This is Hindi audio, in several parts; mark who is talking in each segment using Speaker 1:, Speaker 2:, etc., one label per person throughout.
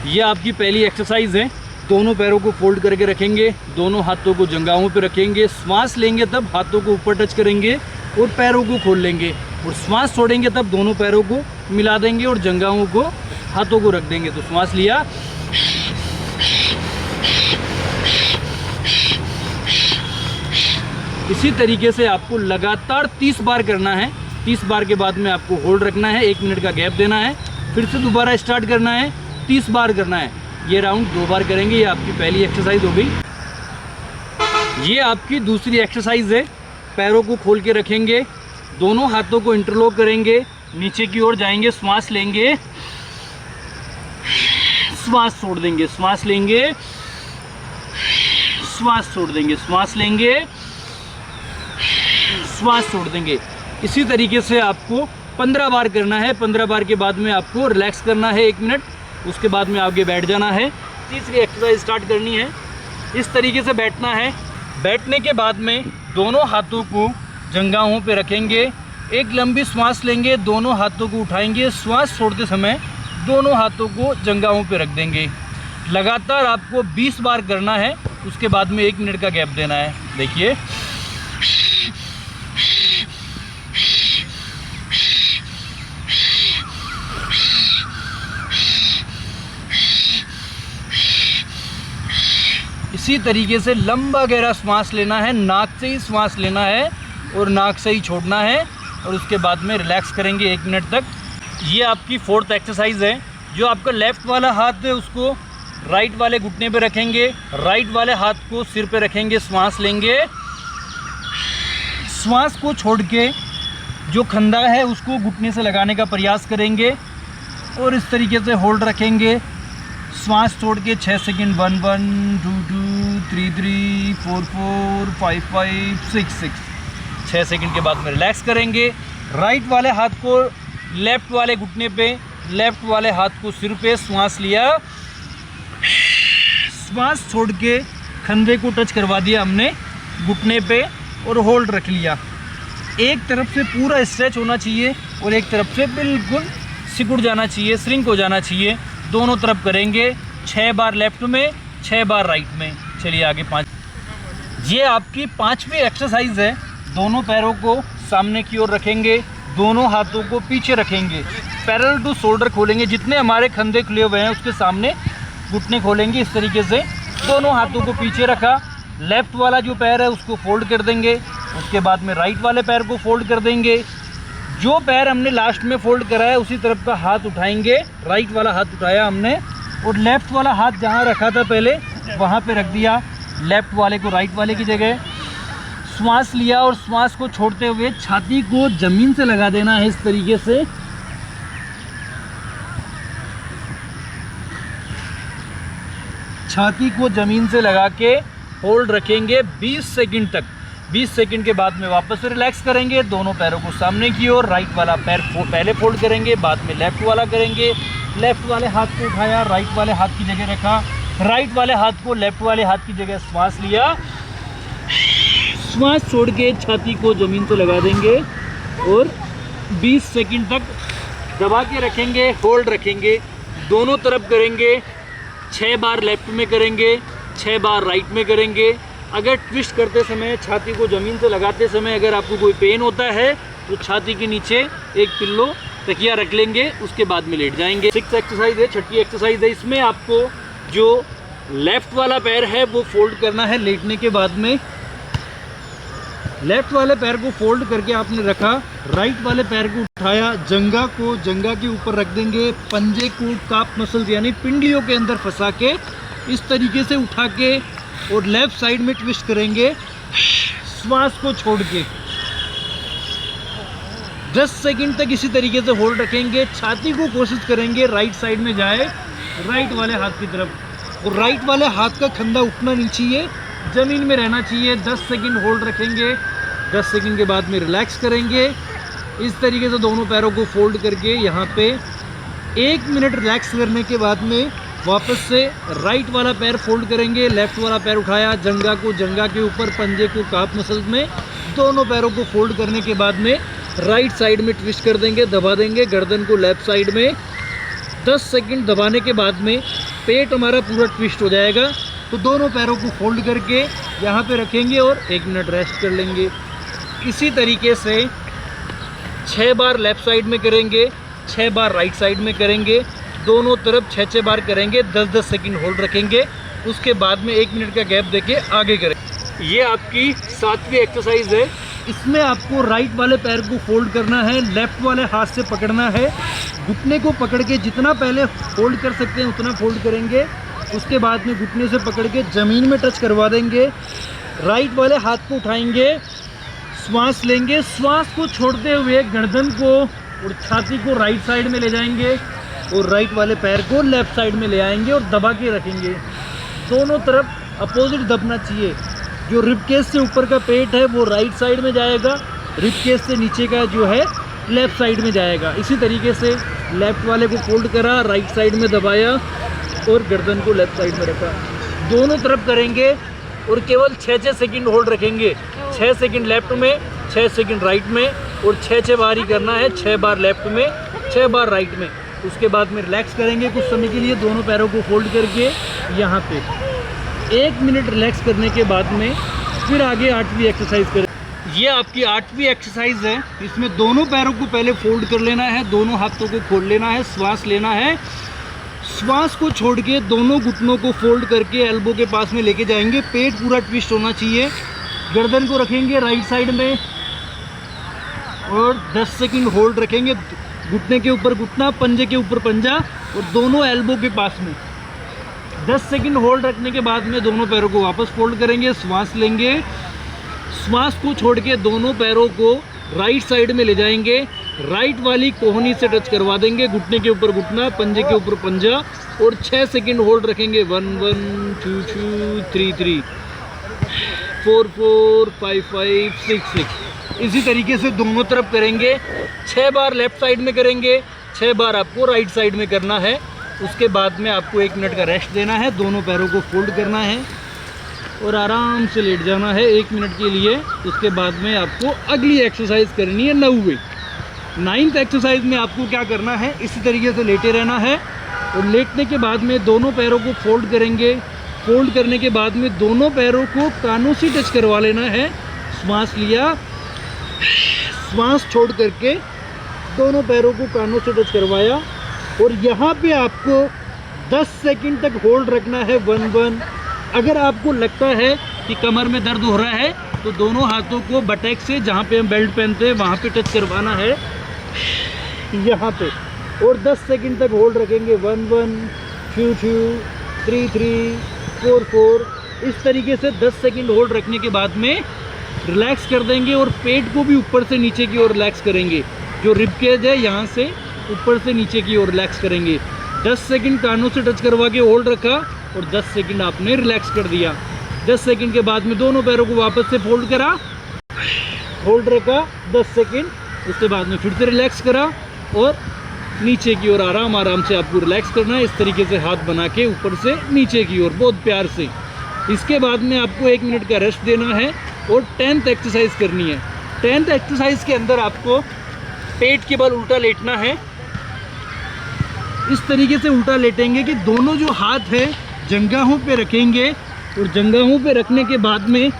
Speaker 1: ये आपकी पहली एक्सरसाइज है। दोनों पैरों को फोल्ड करके रखेंगे, दोनों हाथों को जंघाओं पे रखेंगे, श्वास लेंगे तब हाथों को ऊपर टच करेंगे और पैरों को खोल लेंगे, और श्वास छोड़ेंगे तब दोनों पैरों को मिला देंगे और जंघाओं को हाथों को रख देंगे। तो श्वास लिया, इसी तरीके से आपको लगातार 30 बार करना है। 30 बार के बाद में आपको होल्ड रखना है, 1 मिनट का गैप देना है, फिर से दोबारा स्टार्ट करना है, 30 बार करना है। ये राउंड 2 बार करेंगे। ये आपकी पहली एक्सरसाइज हो गई। ये आपकी दूसरी एक्सरसाइज है। पैरों को खोल के रखेंगे, दोनों हाथों को इंटरलॉक करेंगे, नीचे की ओर जाएंगे, श्वास लेंगे, श्वास छोड़ देंगे, श्वास लेंगे, श्वास छोड़ देंगे, श्वास लेंगे, श्वास छोड़ देंगे। इसी तरीके से आपको 15 बार करना है। 15 बार के बाद में आपको रिलैक्स करना है 1 मिनट, उसके बाद में आगे बैठ जाना है। तीसरी एक्सरसाइज स्टार्ट करनी है। इस तरीके से बैठना है। बैठने के बाद में दोनों हाथों को जंघाओं पे रखेंगे, एक लंबी श्वास लेंगे, दोनों हाथों को उठाएंगे, श्वास छोड़ते समय दोनों हाथों को जंघाओं पे रख देंगे। लगातार आपको 20 बार करना है, उसके बाद में 1 मिनट का गैप देना है। देखिए, इसी तरीके से लंबा गहरा श्वास लेना है, नाक से ही श्वास लेना है और नाक से ही छोड़ना है, और उसके बाद में रिलैक्स करेंगे 1 मिनट तक। ये आपकी 4th एक्सरसाइज है। जो आपका लेफ़्ट वाला हाथ है उसको राइट वाले घुटने पे रखेंगे, राइट वाले हाथ को सिर पे रखेंगे, श्वास लेंगे, श्वास को छोड़ के जो खंदा है उसको घुटने से लगाने का प्रयास करेंगे और इस तरीके से होल्ड रखेंगे। श्वास छोड़ के 6 सेकंड, 1 1 2 2 3 3 4 4 5 5 6 6, 6 सेकंड के बाद में रिलैक्स करेंगे। राइट वाले हाथ को लेफ़्ट वाले घुटने पे, लेफ़्ट वाले हाथ को सिर पे, श्वास लिया, श्वास छोड़ के कंधे को टच करवा दिया हमने घुटने पे और होल्ड रख लिया। एक तरफ से पूरा स्ट्रेच होना चाहिए और एक तरफ से बिल्कुल सिकुड़ जाना चाहिए, श्रिंक हो जाना चाहिए। दोनों तरफ करेंगे। 6 बार लेफ्ट में, 6 बार राइट में। चलिए आगे 5। ये आपकी 5वीं एक्सरसाइज है। दोनों पैरों को सामने की ओर रखेंगे, दोनों हाथों को पीछे रखेंगे, पैरेलल टू शोल्डर खोलेंगे, जितने हमारे कंधे खुले हुए हैं उसके सामने घुटने खोलेंगे। इस तरीके से दोनों हाथों को पीछे रखा, लेफ़्ट वाला जो पैर है उसको फोल्ड कर देंगे, उसके बाद में राइट वाले पैर को फोल्ड कर देंगे। जो पैर हमने लास्ट में फोल्ड करा है उसी तरफ का हाथ उठाएंगे। राइट वाला हाथ उठाया हमने और लेफ़्ट वाला हाथ जहाँ रखा था पहले वहाँ पे रख दिया, लेफ़्ट वाले को राइट वाले की जगह। श्वास लिया और श्वास को छोड़ते हुए छाती को ज़मीन से लगा देना है। इस तरीके से छाती को ज़मीन से लगा के होल्ड रखेंगे 20 सेकंड तक। 20 सेकंड के बाद में वापस से रिलैक्स करेंगे। दोनों पैरों को सामने की ओर, राइट वाला पैर पहले फोल्ड करेंगे, बाद में लेफ़्ट वाला करेंगे। लेफ़्ट वाले हाथ को उठाया, राइट वाले हाथ की जगह रखा, राइट वाले हाथ को लेफ़्ट वाले हाथ की जगह श्वास लिया, श्वास छोड़ के छाती को ज़मीन से लगा देंगे और 20 सेकंड तक दबा के रखेंगे, होल्ड रखेंगे। दोनों तरफ करेंगे। 6 बार लेफ़्ट में करेंगे, 6 बार राइट में करेंगे। अगर ट्विस्ट करते समय, छाती को ज़मीन से लगाते समय अगर आपको कोई पेन होता है तो छाती के नीचे एक पिल्लो, तकिया रख लेंगे, उसके बाद में लेट जाएंगे। 6th एक्सरसाइज है, 6ठी एक्सरसाइज है। इसमें आपको जो लेफ़्ट वाला पैर है वो फोल्ड करना है। लेटने के बाद में लेफ़्ट वाले पैर को फोल्ड करके आपने रखा, राइट वाले पैर को उठाया, जंघा को जंघा के ऊपर रख देंगे, पंजे को काफ मसल्स यानी पिंडलियों के अंदर फंसा के इस तरीके से उठा के और लेफ़्ट साइड में ट्विस्ट करेंगे, श्वास को छोड़ के 10 सेकंड तक इसी तरीके से होल्ड रखेंगे। छाती को कोशिश करेंगे राइट साइड में जाए, राइट वाले हाथ की तरफ, और राइट वाले हाथ का खंदा उठना नहीं चाहिए, ज़मीन में रहना चाहिए। 10 सेकंड होल्ड रखेंगे। 10 सेकंड के बाद में रिलैक्स करेंगे। इस तरीके से दोनों पैरों को फोल्ड करके यहाँ पे 1 मिनट रिलैक्स करने के बाद में वापस से राइट वाला पैर फोल्ड करेंगे, लेफ़्ट वाला पैर उठाया, जंघा को जंघा के ऊपर, पंजे को काफ मसल्स में, दोनों पैरों को फोल्ड करने के बाद में राइट साइड में ट्विस्ट कर देंगे, दबा देंगे गर्दन को लेफ़्ट साइड में। 10 सेकंड दबाने के बाद में पेट हमारा पूरा ट्विस्ट हो जाएगा। तो दोनों पैरों को फोल्ड करके यहाँ पे रखेंगे और 1 मिनट रेस्ट कर लेंगे। इसी तरीके से 6 बार लेफ़्ट साइड में करेंगे, 6 बार राइट साइड में करेंगे, दोनों तरफ 6-6 बार करेंगे, 10-10 सेकंड होल्ड रखेंगे। उसके बाद में 1 मिनट का गैप देके आगे करें। ये आपकी 7वीं एक्सरसाइज है। इसमें आपको राइट वाले पैर को फोल्ड करना है, लेफ़्ट वाले हाथ से पकड़ना है, घुटने को पकड़ के जितना पहले होल्ड कर सकते हैं उतना फोल्ड करेंगे। उसके बाद में घुटने से पकड़ के ज़मीन में टच करवा देंगे। राइट वाले हाथ को उठाएंगे, श्वास लेंगे, श्वास को छोड़ते हुए गर्दन को और छाती को राइट साइड में ले जाएंगे और राइट वाले पैर को लेफ़्ट साइड में ले आएंगे और दबा के रखेंगे। दोनों तरफ अपोजिट दबना चाहिए। जो रिबकेज से ऊपर का पेट है वो राइट साइड में जाएगा, रिबकेज से नीचे का जो है लेफ़्ट साइड में जाएगा। इसी तरीके से लेफ़्ट वाले को फोल्ड करा, राइट साइड में दबाया और गर्दन को लेफ़्ट साइड में रखा। दोनों तरफ करेंगे और केवल 6-6 सेकंड होल्ड रखेंगे। 6 सेकंड लेफ़्ट में, 6 सेकंड राइट में और 6-6 बार ही करना है। 6 बार लेफ़्ट में, 6 बार राइट में। उसके बाद में रिलैक्स करेंगे कुछ समय के लिए, दोनों पैरों को फोल्ड करके यहाँ पे 1 मिनट रिलैक्स करने के बाद में फिर आगे 8वीं एक्सरसाइज करें। ये आपकी 8वीं एक्सरसाइज है। इसमें दोनों पैरों को पहले फोल्ड कर लेना है, दोनों हाथों को खोल लेना है, श्वास लेना है। श्वास को छोड़ के दोनों घुटनों को फोल्ड करके एल्बो के पास में लेके जाएंगे। पेट पूरा ट्विस्ट होना चाहिए। गर्दन को रखेंगे राइट साइड में और 10 सेकंड होल्ड रखेंगे। घुटने के ऊपर घुटना, पंजे के ऊपर पंजा और दोनों एल्बो के पास में 10 सेकंड होल्ड रखने के बाद में दोनों पैरों को वापस फोल्ड करेंगे, श्वास लेंगे। श्वास को छोड़ के दोनों पैरों को राइट साइड में ले जाएंगे, राइट वाली कोहनी से टच करवा देंगे। घुटने के ऊपर घुटना, पंजे के ऊपर पंजा और 6 सेकंड होल्ड रखेंगे। 1 1 2 2 3 3 4 4 5 5 6 6। इसी तरीके से दोनों तरफ करेंगे। 6 बार लेफ़्ट साइड में करेंगे, 6 बार आपको राइट साइड में करना है। उसके बाद में आपको 1 मिनट का रेस्ट देना है, दोनों पैरों को फोल्ड करना है और आराम से लेट जाना है 1 मिनट के लिए। उसके बाद में आपको अगली एक्सरसाइज करनी है 9वीं। 9th एक्सरसाइज में आपको क्या करना है, इसी तरीके से लेटे रहना है और लेटने के बाद में दोनों पैरों को फोल्ड करेंगे। फोल्ड करने के बाद में दोनों पैरों को कानों से टच करवा लेना है। श्वास लिया, श्वास छोड़ करके दोनों पैरों को कानों से टच करवाया और यहाँ पे आपको 10 सेकंड तक होल्ड रखना है। 1 1। अगर आपको लगता है कि कमर में दर्द हो रहा है तो दोनों हाथों को बटैक से, जहाँ पे हम बेल्ट पहनते हैं वहाँ पे टच करवाना है यहाँ पे, और 10 सेकंड तक होल्ड रखेंगे। 1 1 2 2 3 3 4 4। इस तरीके से 10 सेकंड होल्ड रखने के बाद में रिलैक्स कर देंगे और पेट को भी ऊपर से नीचे की ओर रिलैक्स करेंगे। जो रिबकेज है यहाँ से ऊपर से नीचे की ओर रिलैक्स करेंगे। 10 सेकंड कानों से टच करवा के होल्ड रखा और 10 सेकंड आपने रिलैक्स कर दिया। 10 सेकंड के बाद में दोनों पैरों को वापस से फोल्ड करा, होल्ड रखा 10 सेकंड। उसके बाद में फिर से रिलैक्स करा और नीचे की ओर आराम से आपको रिलैक्स करना है। इस तरीके से हाथ बना के ऊपर से नीचे की ओर बहुत प्यार से। इसके बाद में आपको 1 मिनट का रेस्ट देना है और 10th एक्सरसाइज करनी है। 10th एक्सरसाइज के अंदर आपको पेट के बल उल्टा लेटना है। इस तरीके से उल्टा लेटेंगे कि दोनों जो हाथ है जंघाहों पे रखेंगे और जंघाहों पे रखने के बाद में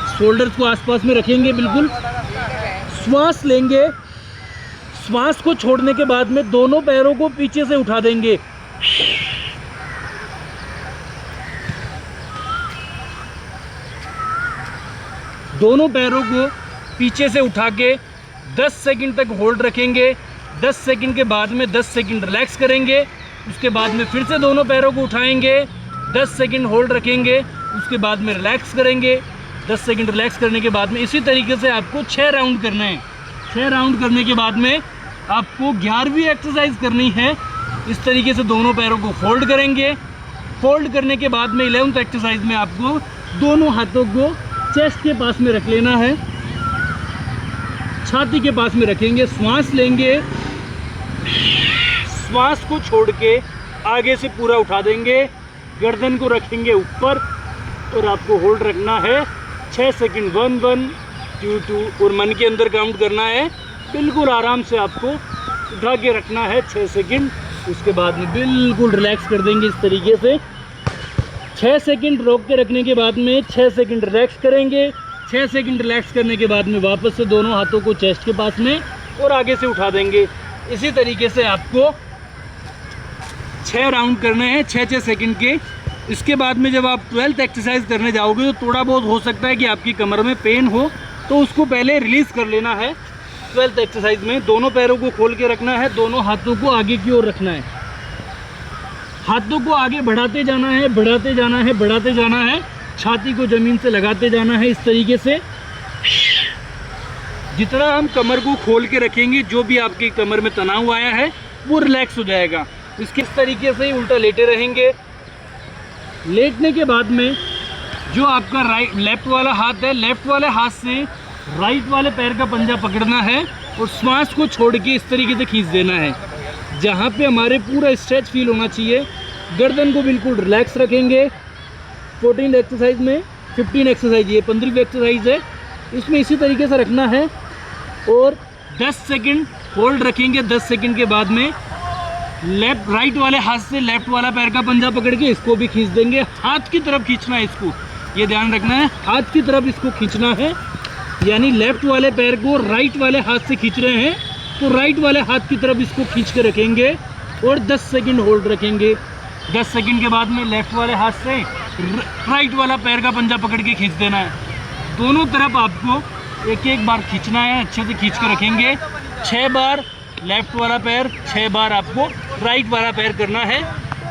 Speaker 1: शोल्डर्स को आसपास में रखेंगे बिल्कुल। श्वास लेंगे, श्वास को छोड़ने के बाद में दोनों पैरों को पीछे से उठा देंगे। दोनों पैरों को पीछे से उठा के 10 सेकंड तक होल्ड रखेंगे। 10 सेकंड के बाद में 10 सेकंड रिलैक्स करेंगे। उसके बाद में फिर से दोनों पैरों को उठाएंगे, 10 सेकंड होल्ड रखेंगे। उसके बाद में रिलैक्स करेंगे। 10 सेकंड रिलैक्स करने के बाद में इसी तरीके से आपको 6 राउंड करने हैं। 6 राउंड करने के बाद में आपको 11वीं एक्सरसाइज करनी है। इस तरीके से दोनों पैरों को फोल्ड करेंगे। फोल्ड करने के बाद में 11th एक्सरसाइज में आपको दोनों हाथों को चेस्ट के पास में रख लेना है, छाती के पास में रखेंगे। श्वास लेंगे, श्वास को छोड़ के आगे से पूरा उठा देंगे। गर्दन को रखेंगे ऊपर और आपको होल्ड रखना है 6 सेकंड। 1 1 2 2 और मन के अंदर काउंट करना है। बिल्कुल आराम से आपको उठा के रखना है 6 सेकंड। उसके बाद में बिल्कुल रिलैक्स कर देंगे इस तरीके से। 6 सेकंड रोक के रखने के बाद में 6 सेकंड रिलैक्स करेंगे। 6 सेकंड रिलैक्स करने के बाद में वापस से दोनों हाथों को चेस्ट के पास में और आगे से उठा देंगे। इसी तरीके से आपको 6 राउंड करने हैं 6-6 सेकंड के। इसके बाद में जब आप 12th एक्सरसाइज करने जाओगे तो थोड़ा बहुत हो सकता है कि आपकी कमर में पेन हो, तो उसको पहले रिलीज़ कर लेना है। 12th एक्सरसाइज में दोनों पैरों को खोल के रखना है, दोनों हाथों को आगे की ओर रखना है, हाथों को आगे बढ़ाते जाना है, बढ़ाते जाना है, बढ़ाते जाना है, छाती को ज़मीन से लगाते जाना है इस तरीके से। जितना हम कमर को खोल के रखेंगे, जो भी आपकी कमर में तनाव आया है वो रिलैक्स हो जाएगा। इसके इस तरीके से ही उल्टा लेटे रहेंगे। लेटने के बाद में जो आपका लेफ्ट वाला हाथ है, लेफ्ट वाले हाथ से राइट वाले पैर का पंजा पकड़ना है और श्वास को छोड़ के इस तरीके से खींच देना है। जहाँ पे हमारे पूरा स्ट्रेच फील होना चाहिए। गर्दन को बिल्कुल रिलैक्स रखेंगे। 14 एक्सरसाइज में 15 एक्सरसाइज, ये 15वीं एक्सरसाइज है, इसमें इसी तरीके से रखना है और 10 सेकंड होल्ड रखेंगे। 10 सेकंड के बाद में राइट वाले हाथ से लेफ्ट वाला पैर का पंजा पकड़ के इसको भी खींच देंगे। हाथ की तरफ खींचना है इसको, ये ध्यान रखना है, हाथ की तरफ इसको खींचना है। यानी लेफ्ट वाले पैर को राइट वाले हाथ से खींच रहे हैं तो राइट वाले हाथ की तरफ इसको खींच के रखेंगे और 10 सेकंड होल्ड रखेंगे। 10 सेकंड के बाद में लेफ्ट वाले हाथ से राइट वाला पैर का पंजा पकड़ के खींच देना है। दोनों तरफ आपको एक एक बार खींचना है, अच्छे से खींच के रखेंगे। 6 बार लेफ्ट वाला पैर, 6 बार आपको राइट वाला पैर करना है।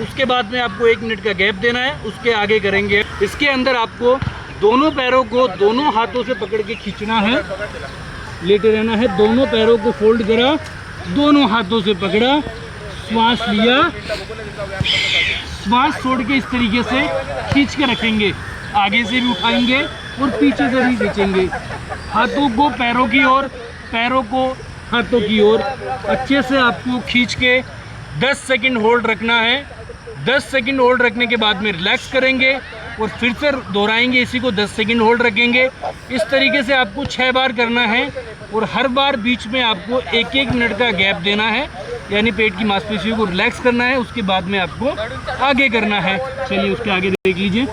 Speaker 1: उसके बाद में आपको 1 मिनट का गैप देना है, उसके आगे करेंगे। इसके अंदर आपको दोनों पैरों को दोनों हाथों से पकड़ के खींचना है, लेटे रहना है। दोनों पैरों को फोल्ड करा, दोनों हाथों से पकड़ा, श्वास लिया, श्वास छोड़ के इस तरीके से खींच के रखेंगे। आगे से भी उठाएंगे और पीछे से भी खींचेंगे। हाथों को पैरों की ओर, पैरों को हाथों की ओर अच्छे से आपको खींच के 10 सेकंड होल्ड रखना है। 10 सेकंड होल्ड रखने के बाद में रिलैक्स करेंगे और फिर से दोहराएंगे, इसी को 10 सेकंड होल्ड रखेंगे। इस तरीके से आपको 6 बार करना है और हर बार बीच में आपको 1-1 मिनट का गैप देना है, यानी पेट की मांसपेशियों को रिलैक्स करना है। उसके बाद में आपको आगे करना है। चलिए उसके आगे देख लीजिए।